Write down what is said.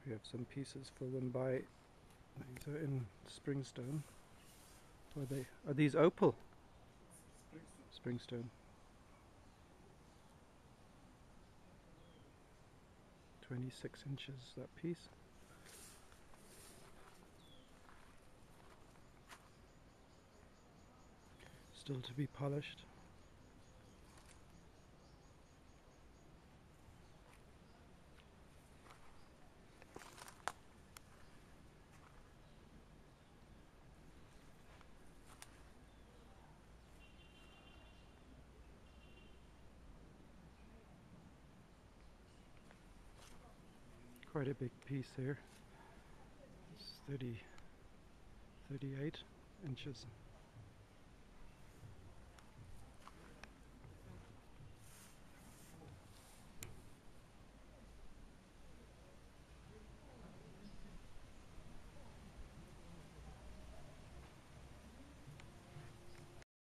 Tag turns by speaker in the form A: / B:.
A: We have some pieces for Wimbai. These are in Springstone. Are these opal? Springstone. 26 inches that piece. Still to be polished. Quite a big piece here. It's 38 inches.